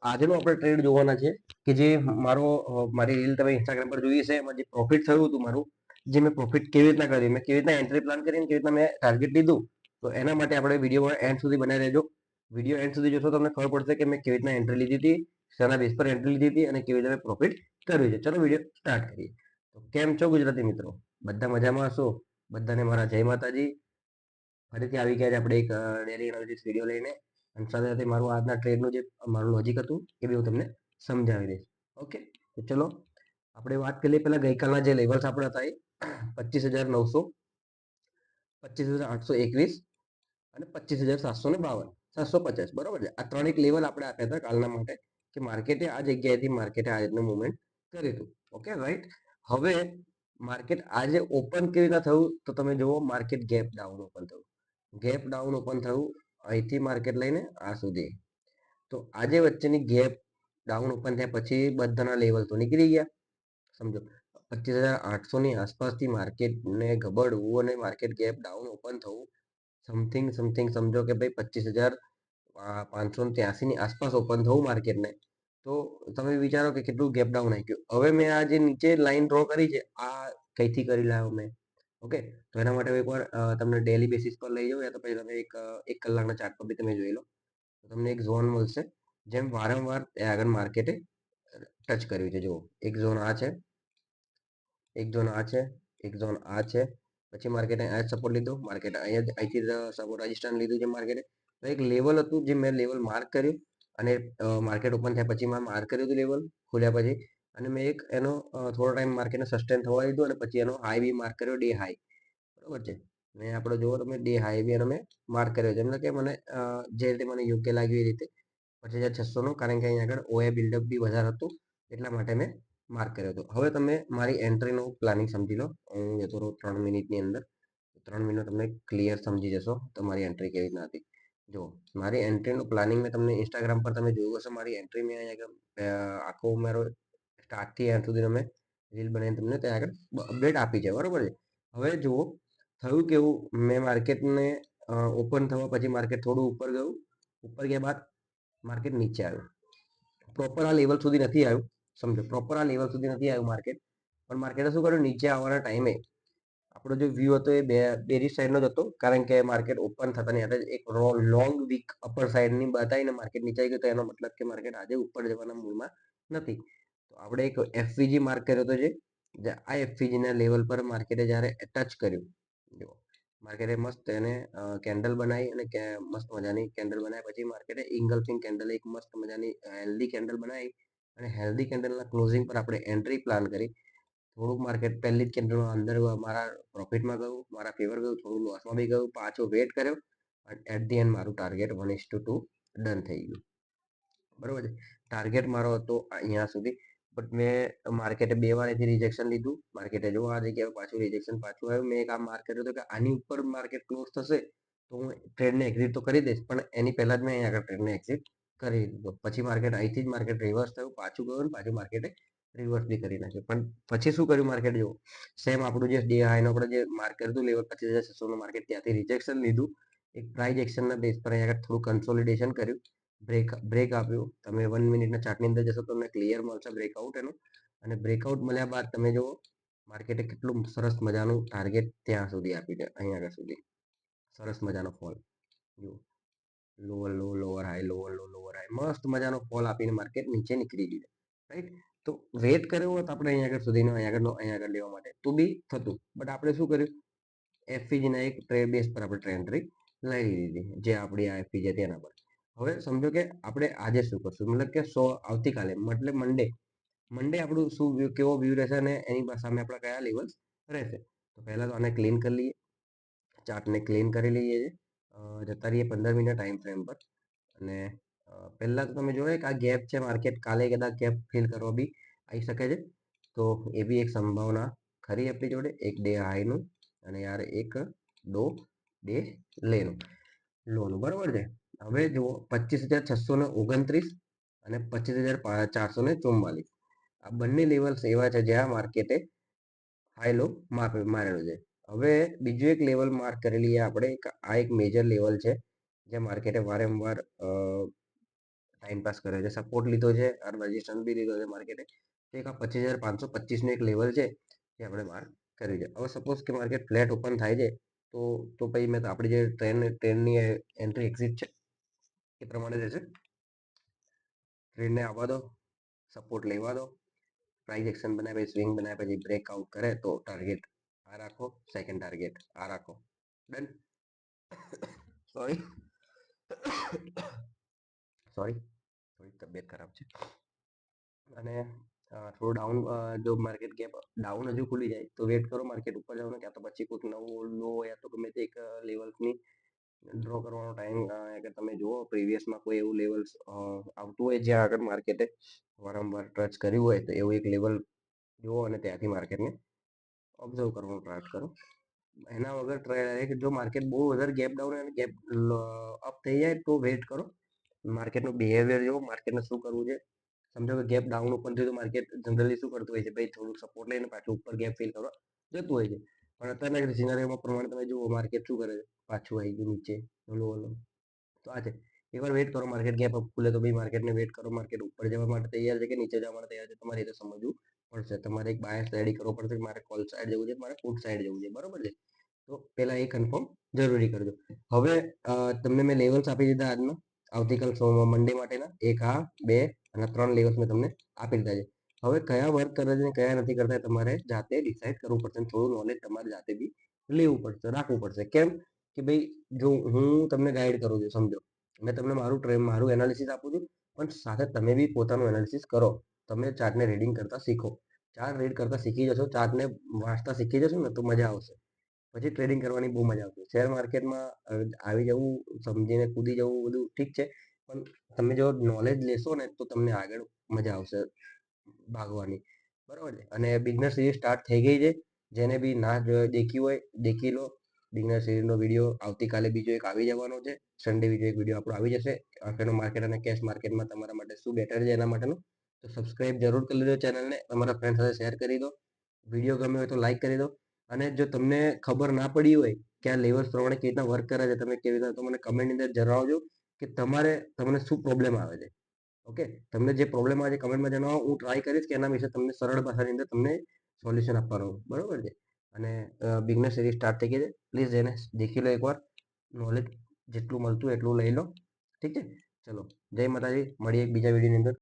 આજનો આપણે ટ્રેડ જોવાના છે કે જે મારી રીલ તમે ઇન્સ્ટાગ્રામ પર જોઈ છે, એમાં જે પ્રોફિટ થયું હતું મારું, જે મેં પ્રોફિટ કેવી રીતના કર્યું, મેં કેવી રીતના એન્ટ્રી પ્લાન કરીને કેવી રીતના મેં ટાર્ગેટ લીધું, તો એના માટે આપણે વિડીયો એન્ડ સુધી બનાવી રહેજો. વિડીયો એન્ડ સુધી જોશો તમને ખબર પડશે કે મેં કેવી રીતના એન્ટ્રી લીધી હતી, શેના બેઝ પર એન્ટ્રી લીધી હતી અને કેવી રીતે મેં પ્રોફિટ કર્યું છે. ચલો વિડીયો સ્ટાર્ટ કરીએ. તો કેમ છો ગુજરાતી મિત્રો? બધા મજામાં હશો? બધાને મારા જય માતાજી. ફરીથી આવી ગયા છે આપણે એક ડેલી એનાલિસિસ વિડીયો લઈને, અને સાથે સાથે મારું આજના ટ્રેડનું જે મારું લોજિક હતું એ બી હું તમને સમજાવી દઈશ. ઓકે, તો ચલો આપણે વાત કરીએ પહેલા ગઈકાલના જે લેવલ્સ આપણે હતા એ 25,900, 25,821 અને 25,752, 750, બરોબર છે. આ ત્રણ એક લેવલ આપણે આપ્યા હતા કાલના માટે કે માર્કેટે આ જગ્યાએથી માર્કેટે આ રીતનું મુવમેન્ટ કર્યું હતું. Okay right. હવે માર્કેટ આજે ઓપન કેવી રીતના થયું તો તમે જુઓ, માર્કેટ ગેપ ડાઉન ઓપન થયું, ગેપ ડાઉન ઓપન થયું અહીંથી માર્કેટ લઈને આ સુધી. તો આજે વચ્ચેની ગેપ ડાઉન ઓપન થયા પછી બધાના લેવલ તો નીકળી ગયા. સમજો 25,800 ની આસપાસથી માર્કેટને ગબડવું અને માર્કેટ ગેપ ડાઉન ઓપન થવું, સમથિંગ સમજો કે ભાઈ 25,583 ની આસપાસ ઓપન થવું માર્કેટને, તો તમે વિચારો કે કેટલું ગેપ ડાઉન આવી ગયું. હવે મેં આ જે નીચે લાઈન ડ્રો કરી છે, આ કઈથી કરી લાવ્યો મેં? ઓકે, તો એના માટે એકવાર તમને ડેલી બેસિસ પર લઈ જાઓ, યા તો પછી તમે એક કલાકના ચાર્ટ પર બી તમે જોઈ લો, તો તમને એક ઝોન મળશે જેમ વારંવાર આગળ માર્કેટે ટચ કર્યું છે. જુઓ, એક ઝોન આ છે, એક ઝોન આ છે, એક ઝોન આ છે, પછી માર્કેટે આ સપોર્ટ લીધો, માર્કેટ અહીંથી સપોર્ટ રજિસ્ટ્રેશન લીધું છે માર્કેટે. તો એક લેવલ હતું જે મેં લેવલ માર્ક કર્યું, અને માર્કેટ ઓપન થયા પછી મેં માર્ક કર્યું હતું લેવલ ખોલ્યા પછી, અને મેં એક એનો થોડો ટાઈમ માર્કેટને સસ્ટેન થવા દીધું અને પછી એનો હાઈ બી માર્ક કર્યો, ડે હાઈ, બરોબર છે. મેં આપણે જુઓ તમે ડે હાઈ બી એનો મેં માર્ક કર્યો છે, એટલે કે મને જે રીતે મને યોગ્ય લાગ્યું એ રીતે 25,600 નો, કારણ કે અહીંયા આગળ ઓએ બિલ્ડઅપ બી વધારે હતું એટલા માટે મેં માર્ક કર્યો હતો. હવે તમે મારી એન્ટ્રીનું પ્લાનિંગ સમજી લો. હું જતો રહું 3 મિનિટની અંદર, 3 મિનિટ તમને ક્લિયર સમજી જશો તમારી એન્ટ્રી કેવી રીતના હતી. જો મારી એન્ટ્રીનું પ્લાનિંગ મેં તમને ઇન્સ્ટાગ્રામ પર તમે જોયું હશે, મારી એન્ટ્રી મેં અહીંયા આખો મારો સ્ટાર્ટથી એન્ડ સુધીનો મેં રીલ બનાવીને તમને ત્યાં આગળ અપડેટ આપી છે, બરોબર છે. હવે જુઓ થયું કેવું, મેં માર્કેટને ઓપન થવા પછી માર્કેટ થોડું ઉપર ગયું, ઉપર ગયા બાદ માર્કેટ નીચે આવ્યું, પ્રોપર આ લેવલ સુધી નથી આવ્યું. સમજો, પ્રોપર આ લેવલ સુધી નથી આવ્યું માર્કેટ, પણ માર્કેટે શું કર્યું, નીચે આવવાના ટાઈમે આપણો જે વ્યૂ હતો એ બેરિશ સાઈડનો જ હતો, કારણ કે માર્કેટ ઓપન થતાની સાથે એક લોંગ વીક અપર સાઈડની બતાવીને માર્કેટ નીચે ગયું, તો એનો મતલબ કે માર્કેટ આજે ઉપર જવાના મૂડમાં નથી. તો આપણે એક એફવીજી માર્ક કર્યો હતો, જે આ એફવીજીના લેવલ પર માર્કેટે જ્યારે ટચ કર્યું, જો માર્કેટે મસ્ત એને કેન્ડલ બનાવી, અને મસ્ત મજાની કેન્ડલ બનાવી પછી માર્કેટે ઇંગલ્ફિંગ કેન્ડલ, એક મસ્ત મજાની હેલ્ધી કેન્ડલ બનાવી, અને હેલ્ધી કેન્ડલના ક્લોઝિંગ પર આપણે એન્ટ્રી પ્લાન કરી. થોડુંક માર્કેટ પહેલી જ કેન્ડલમાં અંદર મારા પ્રોફિટમાં ગયું, મારા ફેવર ગયું, થોડું લોસમાં બી ગયું, પાછો વેટ કર્યો, અને એટ ધી એન્ડ મારું ટાર્ગેટ 1:2 ડન થઈ ગયું, બરોબર છે. ટાર્ગેટ મારો હતો અહીંયા સુધી, બટ મેં માર્કેટે 2 વાર એથી રિજેક્શન લીધું. માર્કેટે જો આ જગ્યાએ પાછું રિજેક્શન પાછું આવ્યું, મેં એક આ માર્ક કર્યું હતું કે આની ઉપર માર્કેટ ક્લોઝ થશે તો હું ટ્રેડને એક્ઝિટ તો કરી દઈશ, પણ એની પહેલાં જ મેં અહીંયા આગળ ટ્રેડને એક્ઝિટ કરી દીધું. પછી માર્કેટ અહીંથી જ માર્કેટ રિવર્સ થયું, પાછું ગયું, અને પાછું માર્કેટે રિવર્સ બી કરી નાખ્યું. પણ પછી શું કર્યું માર્કેટ, જુઓ સેમ આપણું જે ડે હાઈનો આપણે જે માર્ક કર્યું હતું લેવલ 25,600 નું, માર્કેટ ત્યાંથી રિજેક્શન લીધું, એક પ્રાઇસ એક્શનના બેઝ પર અહીંયા આગળ થોડું કન્સોલિડેશન કર્યું, બ્રેક આપ્યું. તમે 1 મિનિટના ચાર્ટની અંદર જશો તો તમને ક્લિયર મળશે બ્રેકઆઉટ એનું, અને બ્રેકઆઉટ મળ્યા બાદ તમે જુઓ માર્કેટે કેટલું સરસ મજાનું ટાર્ગેટ ત્યાં સુધી આપી દે, અહીંયા આગળ સુધી સરસ મજાનો ફોલ, જુઓ લોઅર લો, લોઅર હાઈ, લોઅર લો, લોઅર હાઈ, મસ્ત મજાનો ફોલ આપીને માર્કેટ નીચે નીકળી ગયું, રાઈટ. તો વેટ કર્યો હોત આપણે અહીંયા આગળ સુધીનો, અહીંયા આગળ લેવા માટે તો બી થતું, બટ આપણે શું કર્યું, એફવીજીના એક ટ્રેડ બેઝ પર આપણે એન્ટ્રી લઈ લીધી, જે આપણી આ એફવીજી હતી એના પર. હવે સમજો કે આપણે આજે શું કરશું, મતલબ કે આવતીકાલે મતલબ મંડે આપણું શું વ્યૂ, કેવો વ્યૂ રહેશે, અને એની સામે આપણા કયા લેવલ્સ રહેશે. તો પહેલાં તો આને ક્લીન કરી લઈએ, ચાર્ટને ક્લીન કરી લઈએ છે, જતા રહીએ 15 મિનિટ ટાઈમ ફ્રેમ પર. અને પહેલાં તો તમે જોયો કે આ ગેપ છે, માર્કેટ કાલે કદાચ ગેપ ફિલ કરવા બી આવી શકે છે, તો એ બી એક સંભાવના ખરી આપણી જોડે, એક ડે હાઈનું અને યાર એક ડે લોનું, બરાબર છે. હવે જુઓ 25,629 અને 25,444, આ બંને લેવલ્સ એવા છે જ્યાં માર્કેટે હાઈ લો મારેલો છે. હવે બીજું એક લેવલ માર્ક કરી લઈએ આપણે, આ એક મેજર લેવલ છે જે માર્કેટે વારંવાર ટાઈમ પાસ કર્યો છે, સપોર્ટ લીધો છે અને રજિસ્ટ્રેશન બી લીધો છે માર્કેટે. તો એક આ 25,525નું એક લેવલ છે જે આપણે માર્ક કર્યું છે. હવે સપોઝ કે માર્કેટ ફ્લેટ ઓપન થાય છે તો પછી મેં આપણી જે ટ્રેનની એન્ટ્રી એક્ઝિટ છે એ પ્રમાણે રહેશે. ટ્રેનને આવવા દો, સપોર્ટ લેવા દો, પ્રાઇસ એક્શન બનાવે પછી સ્વિંગ બનાવે પછી બ્રેકઆઉટ કરે તો ટાર્ગેટ આ રાખો, સેકન્ડ ટાર્ગેટ આ રાખો. ડન. સોરી થોડી તબિયત ખરાબ છે. અને થોડું ડાઉન, જો માર્કેટ ગેપ ડાઉન હજુ ખુલી જાય તો વેટ કરો માર્કેટ ઉપર જવાનું, ક્યાં તો પછી કોઈક નવો લો યા તો ગમે તે એક લેવલ્સની ડ્રો કરવાનો ટાઈમ કે તમે જુઓ પ્રીવિયસમાં કોઈ એવું લેવલ્સ આવતું હોય જ્યાં આગળ માર્કેટે વારંવાર ટચ કર્યું હોય તો એવું એક લેવલ જુઓ અને ત્યાંથી માર્કેટને ઓબ્ઝર્વ કરવાનો ટ્રાય કરો. એના વગર ટ્રાય જો માર્કેટ બહુ વધારે ગેપ ડાઉન અને ગેપ અપ થઈ જાય તો વેટ કરો, માર્કેટનું બિહેવિયર જુઓ, માર્કેટને શું કરવું છે. સમજો કે ગેપ ડાઉન ઉપર થયું તો માર્કેટ જનરલી શું કરતું હોય છે, ભાઈ થોડું સપોર્ટ લઈને પાછું ઉપર ગેપ ફિલ કરવા જતું હોય છે. પણ અત્યારના સિનારીઓમાં પ્રમાણે તમે જુઓ માર્કેટ શું કરે છે, પાછું આવી ગયું નીચે લો. તો આ છે, એકવાર વેટ કરો માર્કેટ ગેપ અપ ખુલે તો ભાઈ માર્કેટને વેટ કરો, માર્કેટ ઉપર જવા માટે તૈયાર છે કે નીચે જવા માટે તૈયાર છે, તમારે એ તો સમજવું પડશે. તમારે એક બાયસ રેડી કરવો પડશે કે મારે કોલ સાઈડ જવું છે, મારે પુટ સાઈડ જવું છે, બરોબર છે. તો પહેલા એ કન્ફર્મ જરૂરી કરજો. હવે તમને મેં લેવલ્સ આપી દીધા આજના, આવતીકાલ મંડે માટેના 1, 2 અને 3 લેવલ્સ મેં તમને આપી દીધા છે. હવે કયા વર્ક કરે છે કયા નથી કરતા તમારે જાતે ડિસાઇડ કરવું પડશે, થોડું નોલેજ તમારે જાતે બી લેવું પડશે, રાખવું પડશે. કેમ કે ભાઈ જો હું તમને ગાઈડ કરું છું, સમજો મેં તમને મારું એનાલિસિસ આપું છું, પણ સાથે તમે બી પોતાનું એનાલિસિસ કરો. તમે ચાર્ટને રીડિંગ કરતા શીખો, ચાર્ટ રીડ કરતા શીખી જશો, ચાર્ટને વાંચતા શીખી જશો ને તો મજા આવશે, પછી ટ્રેડિંગ કરવાની બહુ મજા આવશે. શેર માર્કેટમાં આવી જવું, સમજીને કૂદી જવું બધું ઠીક છે, પણ તમે જો નોલેજ લેશો ને તો તમને આગળ મજા આવશે ભાગવાની, બરાબર છે. અને બિઝનેસ સિરીઝ સ્ટાર્ટ થઈ ગઈ છે, જેને બી ના દેખી હોય દેખી લો. બિઝનેસ સિરીઝનો વિડીયો આવતીકાલે બીજો એક આવી જવાનો છે, સન્ડે બીજો એક વિડીયો આપણો આવી જશે. આફ્ટરનો માર્કેટ અને કેશ માર્કેટમાં તમારા માટે શું બેટર છે એના માટેનું. તો સબસ્ક્રાઇબ જરૂર કરી લેજો ચેનલને, તમારા ફ્રેન્ડ સાથે શેર કરી દો, વિડીયો ગમે હોય તો લાઈક કરી દો. અને જો તમને ખબર ના પડી હોય કે આ લેવલ્સ પ્રમાણે કેવી રીતના વર્ક કરે છે, તમે કેવી રીતના, તો મને કમેન્ટની અંદર જણાવજો કે તમને શું પ્રોબ્લેમ આવે છે. ઓકે, તમને જે પ્રોબ્લેમ આવે છે કમેન્ટમાં જણાવો, હું ટ્રાય કરીશ કે એના વિશે તમને સરળ ભાષાની અંદર તમને સોલ્યુશન આપવાનું, બરોબર છે. અને બિઝનેસ સિરીઝ સ્ટાર્ટ થઈ ગઈ છે, પ્લીઝ એને દેખી લો એકવાર, નોલેજ જેટલું મળતું એટલું લઈ લો, ઠીક છે. ચલો, જય માતાજી, મળીએ એક બીજા વિડીયોની અંદર.